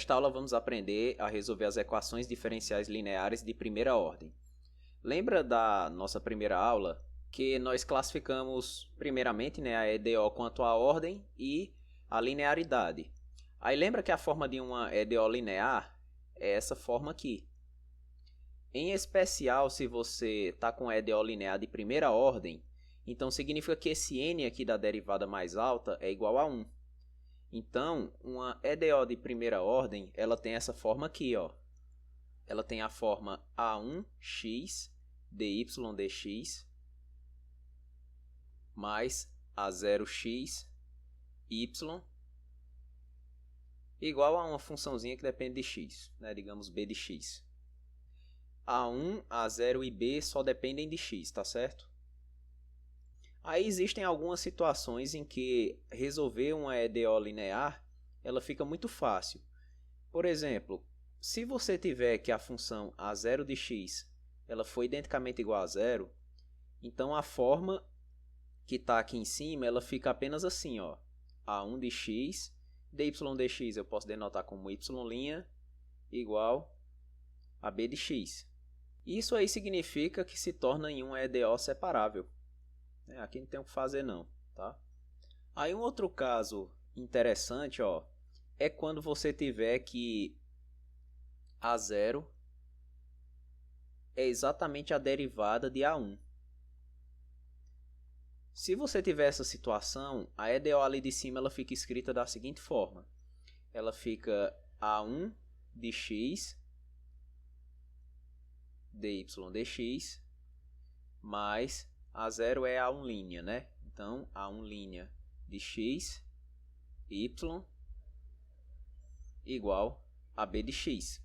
Nesta aula vamos aprender a resolver as equações diferenciais lineares de primeira ordem. Lembra da nossa primeira aula que nós classificamos primeiramente, a EDO quanto à ordem e a linearidade. Aí lembra que a forma de uma EDO linear é essa forma aqui. Em especial, se você está com EDO linear de primeira ordem, então significa que esse n aqui da derivada mais alta é igual a 1. Então, uma EDO de primeira ordem, ela tem essa forma aqui, ó. Ela tem a forma A1x dy dx mais A0x y igual a uma funçãozinha que depende de x, digamos b de x. A1, A0 e b só dependem de x, tá certo? Aí existem algumas situações em que resolver uma EDO linear ela fica muito fácil. Por exemplo, se você tiver que a função A0 de x ela for identicamente igual a zero, então a forma que está aqui em cima ela fica apenas assim, ó, A1 de x, dy dx eu posso denotar como y' igual a b de x. Isso aí significa que se torna em uma EDO separável. Aqui não tem o que fazer não, tá? Aí um outro caso interessante, ó, é quando você tiver que A0 é exatamente a derivada de A1. Se você tiver essa situação, a EDO ali de cima ela fica escrita da seguinte forma. Ela fica A1 de x dy dx mais A0 é A1', né? Então, A1' de x, y, igual a b de x.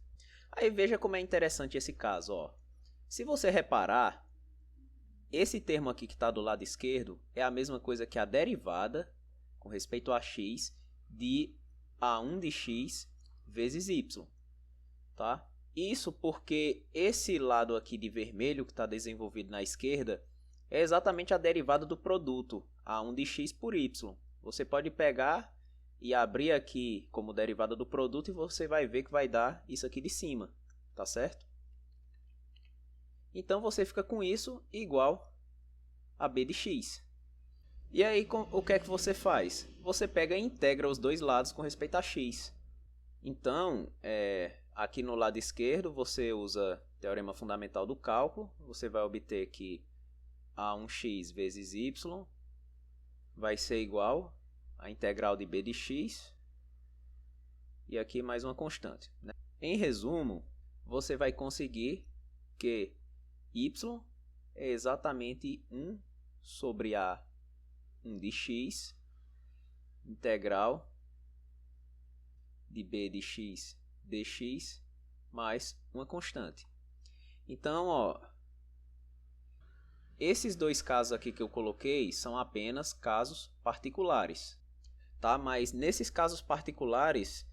Aí veja como é interessante esse caso, ó. Se você reparar, esse termo aqui que está do lado esquerdo é a mesma coisa que a derivada, com respeito a x, de A1 de x vezes y, tá? Isso porque esse lado aqui de vermelho que está desenvolvido na esquerda é exatamente a derivada do produto, A1 de x por y. Você pode pegar e abrir aqui como derivada do produto e você vai ver que vai dar isso aqui de cima, tá certo? Então você fica com isso igual a b de x. E aí o que é que você faz? Você pega e integra os dois lados com respeito a x. Então, aqui no lado esquerdo você usa o teorema fundamental do cálculo, você vai obter que A1x vezes y vai ser igual a integral de b de x e aqui mais uma constante, né? Em resumo, você vai conseguir que y é exatamente 1 sobre A1 de x integral de b de x dx mais uma constante. Então, ó, esses dois casos aqui que eu coloquei são apenas casos particulares, tá? Mas nesses casos particulares,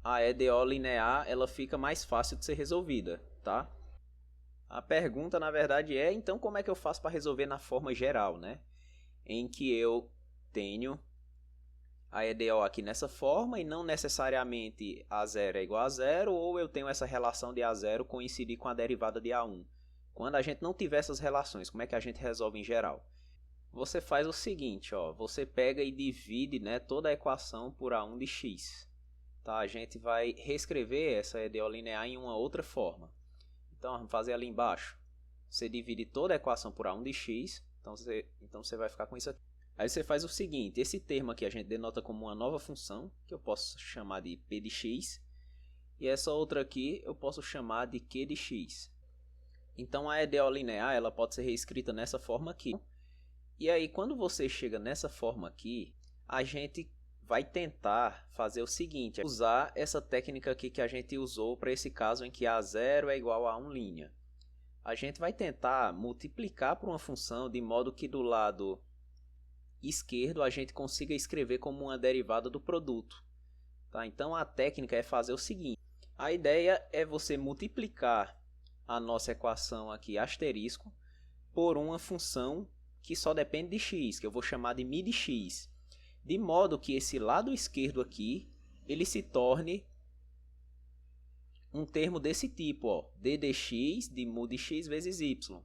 a EDO linear ela fica mais fácil de ser resolvida, tá? A pergunta, na verdade, é, então como é que eu faço para resolver na forma geral, né? Em que eu tenho a EDO aqui nessa forma e não necessariamente A0 é igual a zero, ou eu tenho essa relação de A0 coincidir com a derivada de A1. Quando a gente não tiver essas relações, como é que a gente resolve em geral? Você faz o seguinte, ó, você pega e divide, né, toda a equação por A1 de x. Tá? A gente vai reescrever essa EDO linear em uma outra forma. Então, vamos fazer ali embaixo. Você divide toda a equação por A1 de x, então você vai ficar com isso aqui. Aí você faz o seguinte, esse termo aqui a gente denota como uma nova função, que eu posso chamar de p de x, e essa outra aqui eu posso chamar de q de x. Então a EDO linear ela pode ser reescrita nessa forma aqui. E aí quando você chega nessa forma aqui, a gente vai tentar fazer o seguinte, usar essa técnica aqui que a gente usou para esse caso em que A0 é igual a 1'. A gente vai tentar multiplicar por uma função de modo que do lado esquerdo a gente consiga escrever como uma derivada do produto. Tá? Então a técnica é fazer o seguinte, a ideia é você multiplicar a nossa equação aqui asterisco por uma função que só depende de x, que eu vou chamar de μ de x, de modo que esse lado esquerdo aqui ele se torne um termo desse tipo, ó, d de x de mu de x vezes y.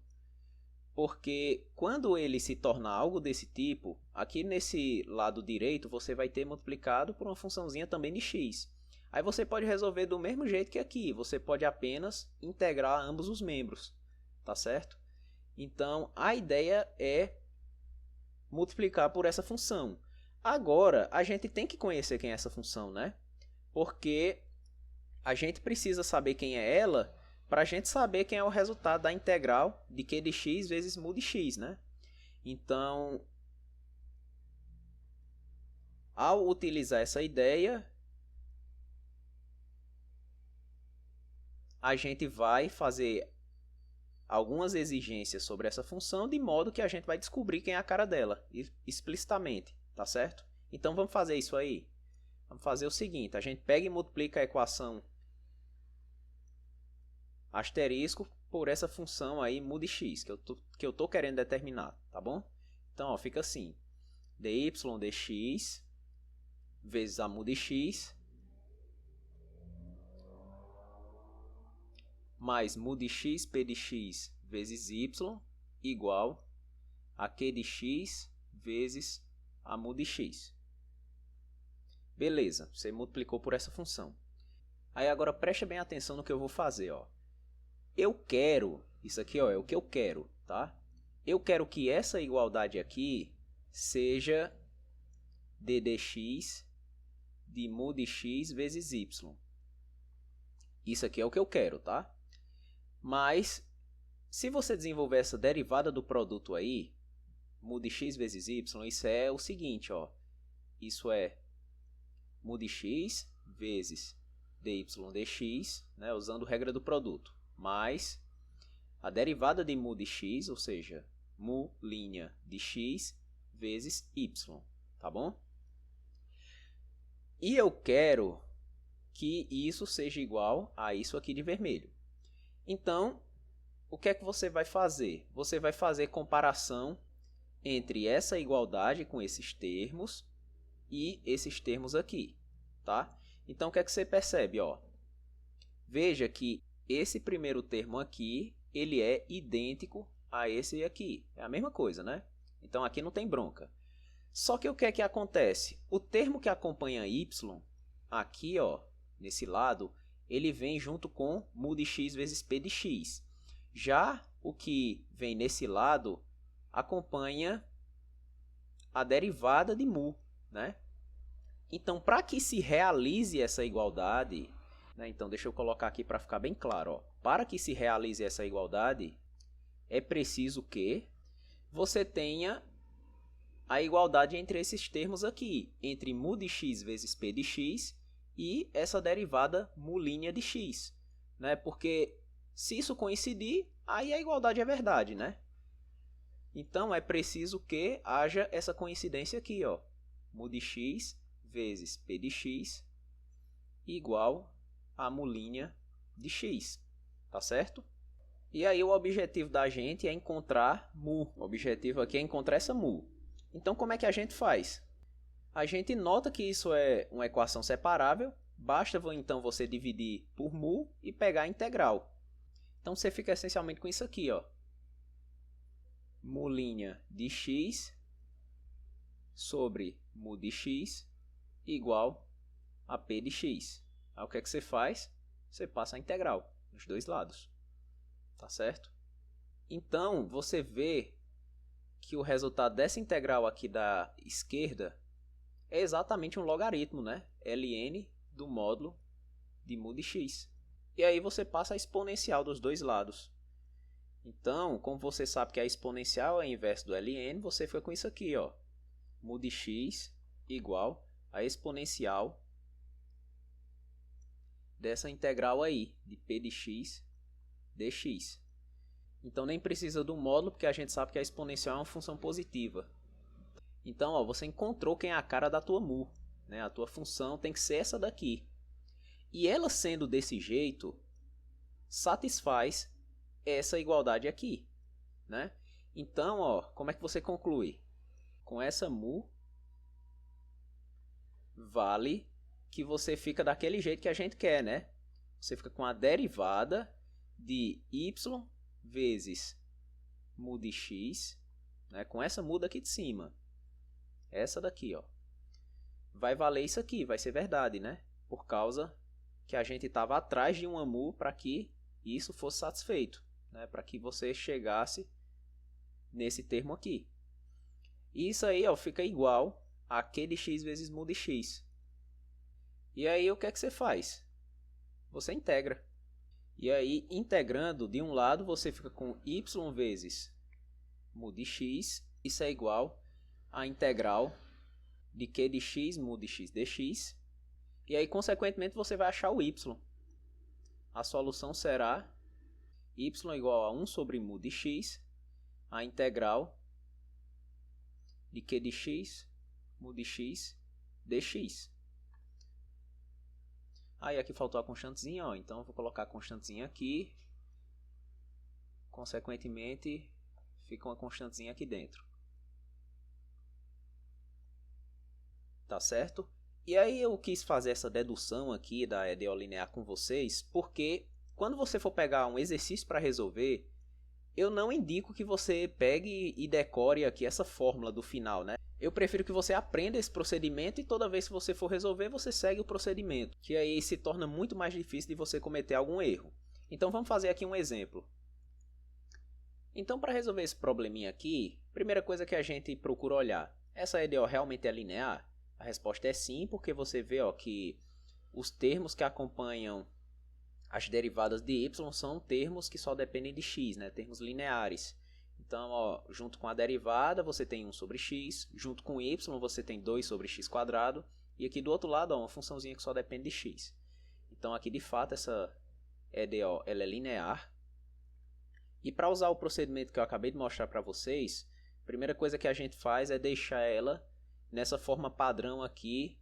Porque quando ele se torna algo desse tipo, aqui nesse lado direito você vai ter multiplicado por uma funçãozinha também de x. Aí você pode resolver do mesmo jeito que aqui, você pode apenas integrar ambos os membros, tá certo? Então a ideia é multiplicar por essa função. Agora a gente tem que conhecer quem é essa função, né? Porque a gente precisa saber quem é ela para a gente saber quem é o resultado da integral de q de x vezes mu de x, né? Então, ao utilizar essa ideia, a gente vai fazer algumas exigências sobre essa função, de modo que a gente vai descobrir quem é a cara dela, explicitamente, tá certo? Então vamos fazer isso aí. Vamos fazer o seguinte, a gente pega e multiplica a equação asterisco por essa função aí mu de x, que eu tô querendo determinar, tá bom? Então, ó, fica assim, dy dx vezes a mu de x mais mu de x p de x vezes y igual a q de x vezes a mu de x. Beleza, você multiplicou por essa função. Aí agora preste bem atenção no que eu vou fazer, ó. Eu quero, isso aqui ó, é o que eu quero, tá? Eu quero que essa igualdade aqui seja d dx de mu de x vezes y. Isso aqui é o que eu quero, tá? Mas, se você desenvolver essa derivada do produto aí, mu de x vezes y, isso é o seguinte, ó. Isso é mu de x vezes dy dx, né, usando regra do produto, mais a derivada de mu de x, ou seja, mu' de x vezes y, tá bom? E eu quero que isso seja igual a isso aqui de vermelho. Então, o que é que você vai fazer? Você vai fazer comparação entre essa igualdade com esses termos e esses termos aqui, tá? Então, o que é que você percebe, ó? Veja que esse primeiro termo aqui, ele é idêntico a esse aqui. É a mesma coisa, né? Então, aqui não tem bronca. Só que o que é que acontece? O termo que acompanha y, aqui, ó, nesse lado, ele vem junto com mu de x vezes p de x. Já o que vem nesse lado acompanha a derivada de mu, né? Então, para que se realize essa igualdade, né? Então, deixa eu colocar aqui para ficar bem claro, ó. Para que se realize essa igualdade, é preciso que você tenha a igualdade entre esses termos aqui, entre mu de x vezes p de x e essa derivada mu' de x, né? Porque se isso coincidir, aí a igualdade é verdade, né? Então é preciso que haja essa coincidência aqui, ó, mu de x vezes p de x igual a mu' de x, tá certo? E aí o objetivo da gente é encontrar mu. O objetivo aqui é encontrar essa mu. Então como é que a gente faz? A gente nota que isso é uma equação separável, basta então você dividir por mu e pegar a integral. Então você fica essencialmente com isso aqui, ó. Mu' de x sobre mu de x igual a p de x. Aí o que é que você faz? Você passa a integral nos dois lados. Tá certo? Então você vê que o resultado dessa integral aqui da esquerda é exatamente um logaritmo, né? ln do módulo de mu de x. E aí você passa a exponencial dos dois lados. Então, como você sabe que a exponencial é a inversa do ln, você fica com isso aqui, ó. Mu de x igual a exponencial dessa integral aí, de p de x dx. Então nem precisa do módulo, porque a gente sabe que a exponencial é uma função positiva. Então, ó, você encontrou quem é a cara da tua mu, né? A tua função tem que ser essa daqui. E ela sendo desse jeito, satisfaz essa igualdade aqui, né? Então, ó, como é que você conclui? Com essa mu, vale que você fica daquele jeito que a gente quer, né? você fica com a derivada de y vezes mu de x, né, com essa muda aqui de cima. Essa daqui, ó. Vai valer isso aqui, vai ser verdade, né? Por causa que a gente estava atrás de uma mu para que isso fosse satisfeito, né? Para que você chegasse nesse termo aqui. E isso aí, ó, fica igual a q de x vezes mu de x. E aí, o que é que você faz? Você integra. E aí, integrando, de um lado, você fica com y vezes mu de x. Isso é igual a integral de q de x mu de x dx. E aí, consequentemente, você vai achar o y. A solução será y igual a 1 sobre mu de x, a integral de q de x mu de x dx. Aí aqui faltou a constantezinha, ó, então eu vou colocar a constantezinha aqui. Consequentemente, fica uma constantezinha aqui dentro. Tá certo? E aí eu quis fazer essa dedução aqui da EDO linear com vocês, porque quando você for pegar um exercício para resolver, eu não indico que você pegue e decore aqui essa fórmula do final, né? Eu prefiro que você aprenda esse procedimento e toda vez que você for resolver, você segue o procedimento, que aí se torna muito mais difícil de você cometer algum erro. Então vamos fazer aqui um exemplo. Então, para resolver esse probleminha aqui, primeira coisa que a gente procura olhar, essa EDO realmente é linear? A resposta é sim, porque você vê, ó, que os termos que acompanham as derivadas de y são termos que só dependem de x, né? Termos lineares. Então, ó, junto com a derivada você tem 1 sobre x, junto com y você tem 2 sobre x quadrado, e aqui do outro lado, ó, uma funçãozinha que só depende de x. Então aqui de fato essa EDO ela é linear. E para usar o procedimento que eu acabei de mostrar para vocês, a primeira coisa que a gente faz é deixar ela nessa forma padrão aqui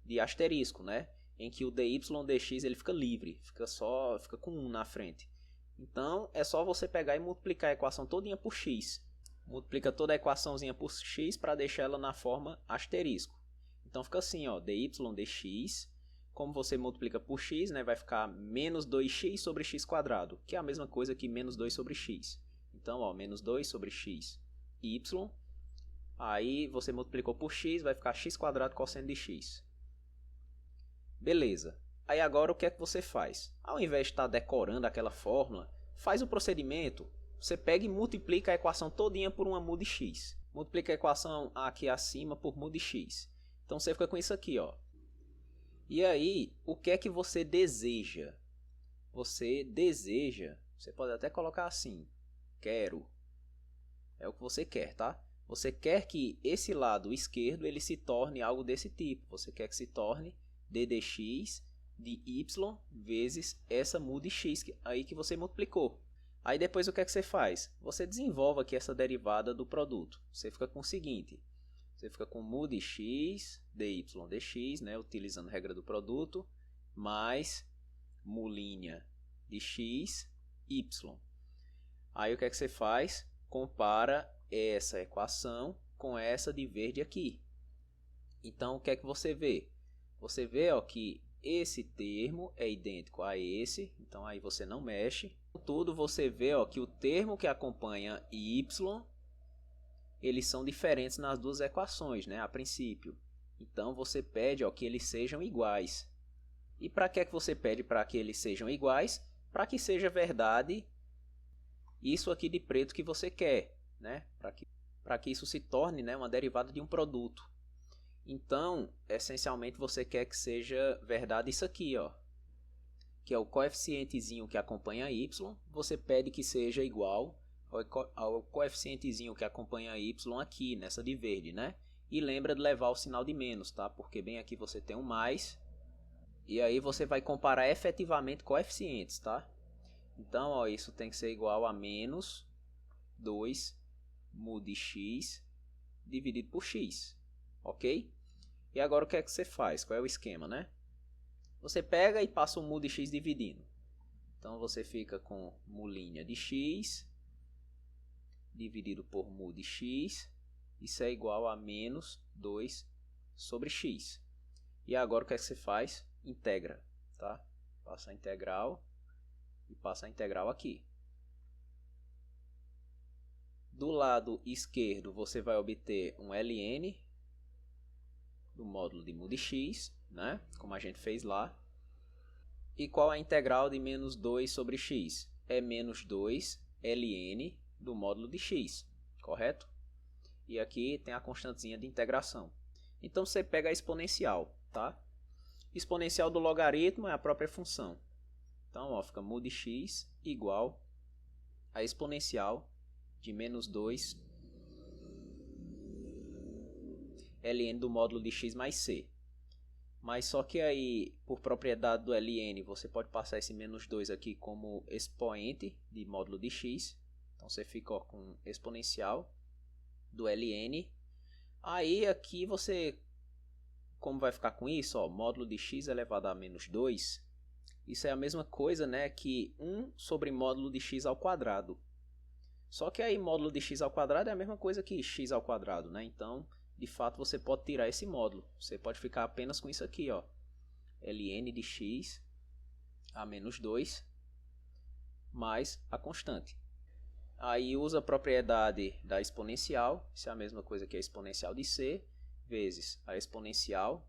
de asterisco, né? Em que o dy dx ele fica livre, fica com 1 na frente. Então é só você pegar e multiplicar a equação todinha por x. Multiplica toda a equaçãozinha por x para deixar ela na forma asterisco. Então fica assim, ó, dy dx, como você multiplica por x, né, vai ficar menos 2x sobre x quadrado, que é a mesma coisa que menos 2 sobre x. Então, ó, menos 2 sobre x y. Aí você multiplicou por x, vai ficar x quadrado cosseno de x. Beleza. Aí agora o que é que você faz? Ao invés de estar decorando aquela fórmula, faz o procedimento, você pega e multiplica a equação todinha por uma mu de x. Multiplica a equação aqui acima por mu de x. Então você fica com isso aqui, ó. E aí, o que é que você deseja? Você pode até colocar assim, quero. É o que você quer, tá? Você quer que esse lado esquerdo ele se torne algo desse tipo. Você quer que se torne d dx de y vezes essa mu de x aí que você multiplicou. Aí depois o que é que você faz? Você desenvolve aqui essa derivada do produto. Você fica com o seguinte, você fica com mu de x dy dx, né, utilizando a regra do produto, mais mu' de x, y. Aí o que é que você faz? Compara essa equação com essa de verde aqui. Então o que é que você vê? Você vê, ó, que esse termo é idêntico a esse, então aí você não mexe. Contudo, você vê, ó, que o termo que acompanha y, eles são diferentes nas duas equações, né, a princípio. Então você pede, ó, que eles sejam iguais. E para que você pede para que eles sejam iguais? Para que seja verdade isso aqui de preto que você quer, né? Para que isso se torne, né, uma derivada de um produto. Então, essencialmente, você quer que seja verdade isso aqui, ó, que é o coeficientezinho que acompanha y. Você pede que seja igual ao coeficientezinho que acompanha y aqui, nessa de verde, né? E lembra de levar o sinal de menos, tá? Porque bem aqui você tem um mais. E aí você vai comparar efetivamente coeficientes, tá? Então, ó, isso tem que ser igual a menos 2 mu de x dividido por x, ok? E agora o que é que você faz? Qual é o esquema, né? Você pega e passa o mu de x dividindo. Então você fica com mu' de x dividido por mu de x. Isso é igual a menos 2 sobre x. E agora o que é que você faz? Integra, tá? Passa a integral e passa a integral aqui. Do lado esquerdo você vai obter um ln do módulo de mu de x, né? Como a gente fez lá. E qual a integral de menos 2 sobre x? É menos 2 ln do módulo de x, correto? E aqui tem a constantezinha de integração. Então você pega a exponencial, tá? Exponencial do logaritmo é a própria função. Então, ó, fica mu de x igual a exponencial de menos 2 ln do módulo de x mais c. Mas só que aí, por propriedade do ln, você pode passar esse menos 2 aqui como expoente de módulo de x. Então você fica, ó, com exponencial do ln. Aí aqui você, como vai ficar com isso? Ó, módulo de x elevado a menos 2. Isso é a mesma coisa, né, que 1 sobre módulo de x ao quadrado. Só que aí módulo de x ao quadrado é a mesma coisa que x ao quadrado, né? Então, de fato, você pode tirar esse módulo. Você pode ficar apenas com isso aqui, ó. ln de x a menos 2 mais a constante. Aí usa a propriedade da exponencial, isso é a mesma coisa que a exponencial de c, vezes a exponencial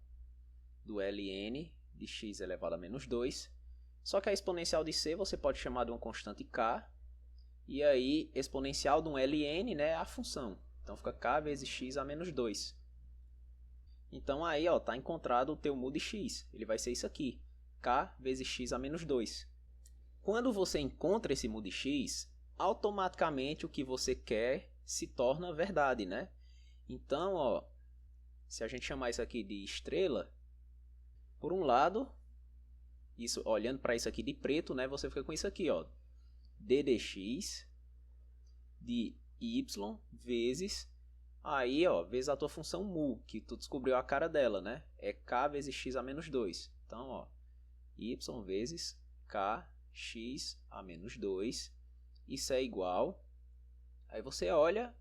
do ln de x elevado a menos 2. Só que a exponencial de c você pode chamar de uma constante k, e aí exponencial de um ln, né, é a função. Então fica k vezes x a menos 2. Então aí, ó, tá encontrado o teu mu de x. Ele vai ser isso aqui, k vezes x a menos 2. Quando você encontra esse mu de x, automaticamente o que você quer se torna verdade, né? Então, ó, se a gente chamar isso aqui de estrela, por um lado, isso, olhando para isso aqui de preto, né, você fica com isso aqui, ó, d dx de y vezes, aí, ó, vezes a tua função mu, que tu descobriu a cara dela, né? É k vezes x a menos 2. Então, ó, y vezes k x a menos 2. Isso é igual. Aí você olha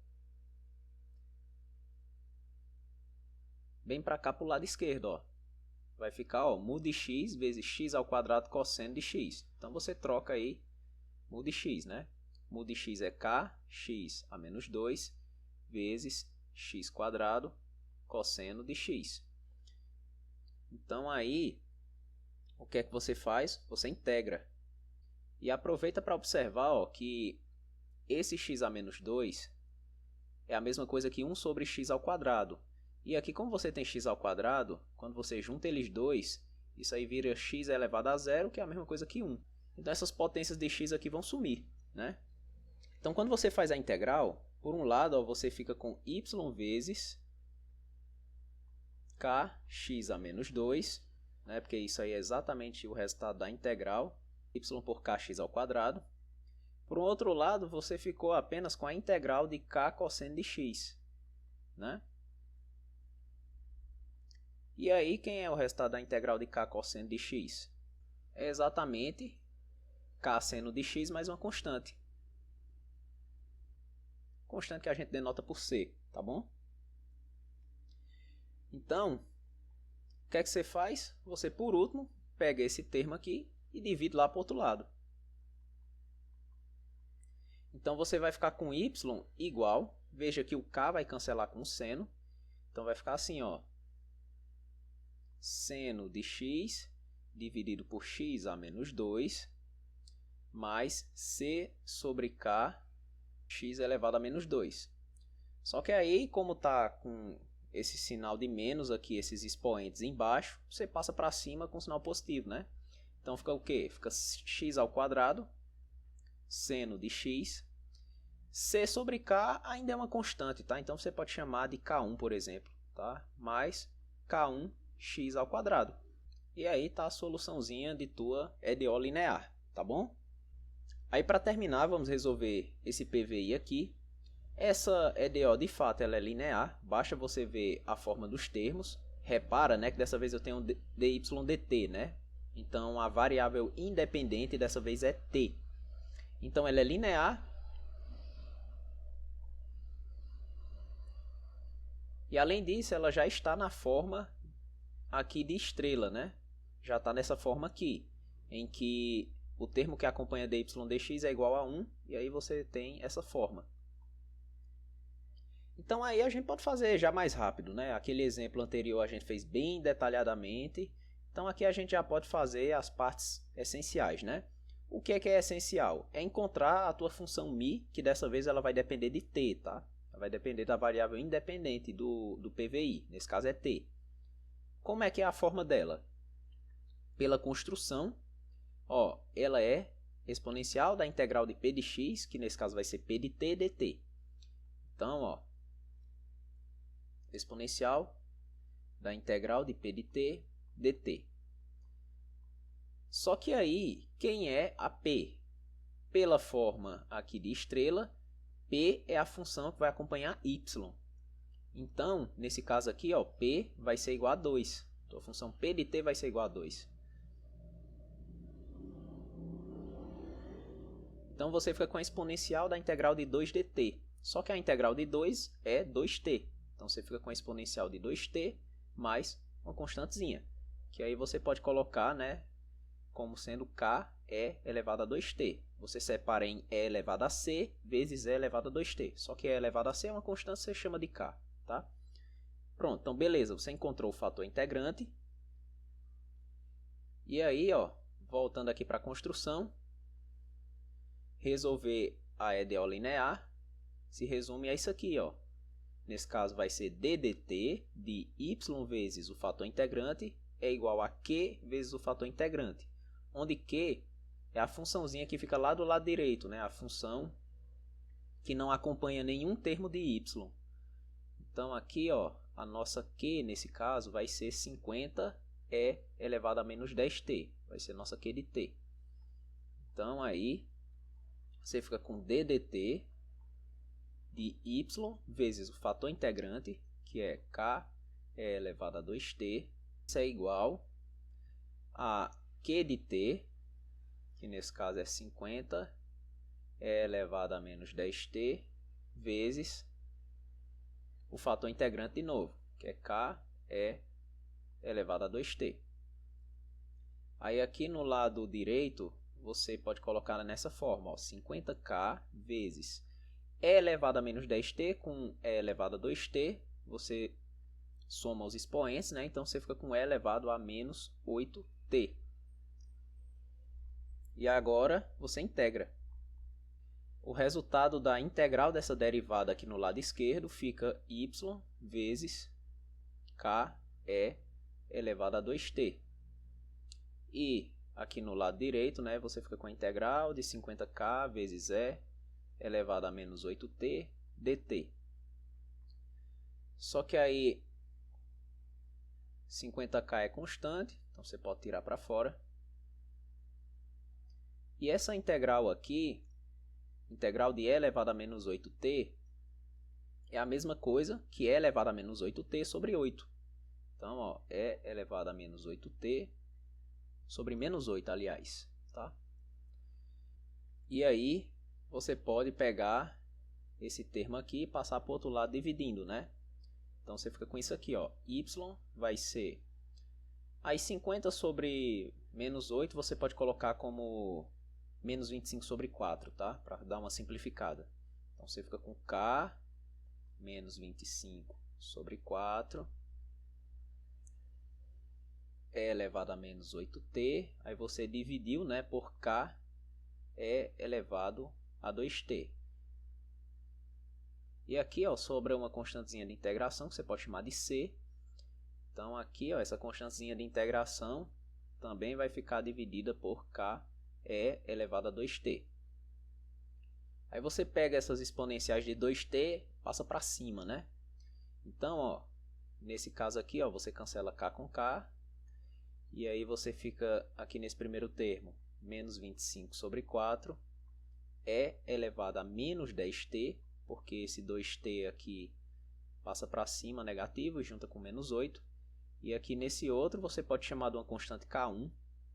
bem para cá para o lado esquerdo, ó. Vai ficar, ó, mu de x vezes x ao quadrado cosseno de x. Então você troca aí mu de x, né? Mu de x é k x a menos 2 vezes x quadrado cosseno de x. Então aí, o que é que você faz? Você integra. E aproveita para observar, ó, que esse x a menos 2 é a mesma coisa que 1 sobre x ao quadrado. E aqui, como você tem x ao quadrado, quando você junta eles dois, isso aí vira x elevado a zero, que é a mesma coisa que 1. Então essas potências de x aqui vão sumir, né? Então quando você faz a integral, por um lado, ó, você fica com y vezes kx a menos 2, né? Porque isso aí é exatamente o resultado da integral, y por kx ao quadrado. Por um outro lado, você ficou apenas com a integral de k cosseno de x, né? E aí, quem é o resultado da integral de k cosseno de x? É exatamente k seno de x mais uma constante. Constante que a gente denota por c, tá bom? Então, o que é que você faz? Você, por último, pega esse termo aqui e divide lá para o outro lado. Então, você vai ficar com y igual, veja que o k vai cancelar com o seno, então vai ficar assim, ó, seno de x dividido por x a menos 2 mais c sobre k x elevado a menos 2. Só que aí, como está com esse sinal de menos aqui, esses expoentes embaixo, você passa para cima com sinal positivo, né? Então fica o quê? Fica x ao quadrado, seno de x. C sobre k ainda é uma constante, tá? Então você pode chamar de k1, por exemplo, tá? Mais k1 x ao quadrado. E aí tá a soluçãozinha de tua EDO linear, tá bom? Aí para terminar, vamos resolver esse PVI aqui. Essa EDO de fato ela é linear, basta você ver a forma dos termos. Repara, né, que dessa vez eu tenho dy dt, né? Então a variável independente dessa vez é t. Então ela é linear. E além disso, ela já está na forma aqui de estrela, né? Já está nessa forma aqui. em que o termo que acompanha dy dx é igual a 1, e aí você tem essa forma. Então aí a gente pode fazer já mais rápido, né? Aquele exemplo anterior a gente fez bem detalhadamente, então aqui a gente já pode fazer as partes essenciais, né? O que é essencial? É encontrar a tua função μ, que dessa vez ela vai depender de t, tá? Ela vai depender da variável independente do PVI, nesse caso é t. Como é que é a forma dela? Pela construção, ó, ela é exponencial da integral de p de x, que nesse caso vai ser p de t dt. Então, ó, exponencial da integral de p de t dt. Só que aí, quem é a p? Pela forma aqui de estrela, p é a função que vai acompanhar y. Então, nesse caso aqui, ó, p vai ser igual a 2. Então, a função p de t vai ser igual a 2. Então, você fica com a exponencial da integral de 2 dt. Só que a integral de 2 é 2t. Então, você fica com a exponencial de 2t mais uma constantezinha. Que aí você pode colocar, né, como sendo k e elevado a 2t. Você separa em e elevado a c vezes e elevado a 2t. Só que e elevado a c é uma constante, você chama de k. Tá? Pronto, então beleza, você encontrou o fator integrante. E aí, ó, voltando aqui para a construção, resolver a EDO linear se resume a isso aqui, ó. Nesse caso vai ser d dt de y vezes o fator integrante é igual a q vezes o fator integrante, onde q é a funçãozinha que fica lá do lado direito, né? A função que não acompanha nenhum termo de y. Então aqui, ó, a nossa q nesse caso vai ser 50 e elevado a menos 10t, vai ser nossa q de t. Então aí você fica com d dt de y vezes o fator integrante, que é k elevado a 2t, isso é igual a q de t, que nesse caso é 50 elevado a menos 10t, vezes o fator integrante de novo, que é k elevado a 2t. Aí aqui no lado direito, você pode colocar nessa forma, ó, 50k vezes e elevado a menos 10t com e elevado a 2t, você soma os expoentes, né? Então você fica com e elevado a menos 8t. E agora você integra. O resultado da integral dessa derivada aqui no lado esquerdo fica y vezes k e elevado a 2t. E aqui no lado direito, né, você fica com a integral de 50k vezes e elevado a menos 8t dt. Só que aí 50k é constante, então você pode tirar para fora. E essa integral aqui, integral de e elevado a menos 8t, é a mesma coisa que e elevado a menos 8t sobre 8. Então, ó, e elevado a menos 8t sobre menos 8, aliás. Tá? E aí, você pode pegar esse termo aqui e passar para o outro lado dividindo, né? Então, você fica com isso aqui, ó. Y vai ser... Aí, 50 sobre menos 8, você pode colocar como menos 25 sobre 4, tá? Para dar uma simplificada. Então, você fica com K menos 25 sobre 4 é elevado a menos 8t. Aí, você dividiu, né, por K é elevado a 2t. E aqui, ó, sobra uma constantezinha de integração que você pode chamar de c. Então aqui, ó, essa constantezinha de integração também vai ficar dividida por k e elevado a 2t. Aí você pega essas exponenciais de 2t, passa para cima, né? Então, ó, nesse caso aqui, ó, você cancela k com k. E aí você fica aqui nesse primeiro termo, menos 25 sobre 4 é elevado a menos 10t, porque esse 2t aqui passa para cima negativo e junta com menos 8. E aqui nesse outro você pode chamar de uma constante K1.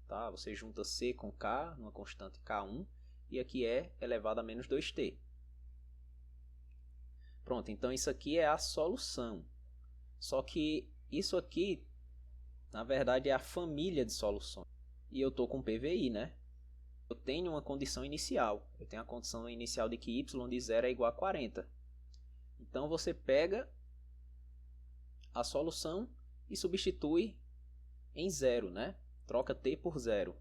Tá? Você junta C com K numa constante K1. E aqui é elevado a menos 2t. Pronto, então isso aqui é a solução. Só que isso aqui, na verdade, é a família de soluções. e eu estou com PVI, né? Eu tenho uma condição inicial. Eu tenho a condição inicial de que y de 0 é igual a 40. Então você pega a solução e substitui em 0, né? Troca t por 0.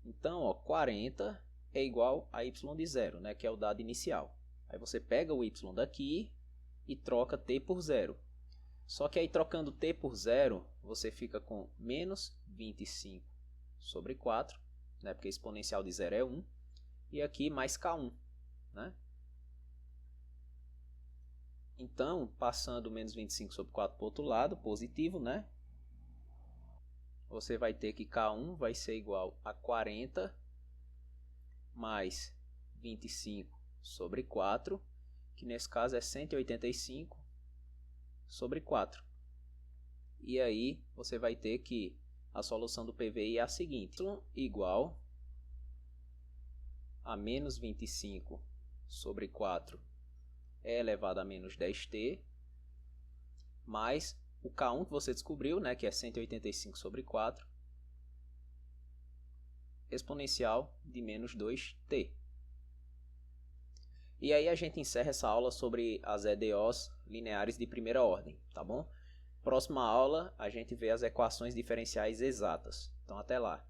Então, ó, 40 é igual a y de 0, né? Que é o dado inicial. Aí você pega o y daqui e troca t por 0. Só que aí trocando t por 0, você fica com menos 25 sobre 4, né? Porque a exponencial de 0 é 1. E aqui mais k1, né? Então, passando menos 25 sobre 4 para o outro lado, positivo, né? Você vai ter que k1 vai ser igual a 40 mais 25 sobre 4, que nesse caso é 185 sobre 4. E aí você vai ter que a solução do PVI é a seguinte: y igual a menos 25 sobre 4 é elevado a menos 10t, mais o K1 que você descobriu, né, que é 185 sobre 4, exponencial de menos 2t. E aí a gente encerra essa aula sobre as EDOs lineares de primeira ordem, tá bom? Próxima aula a gente vê as equações diferenciais exatas. Então até lá.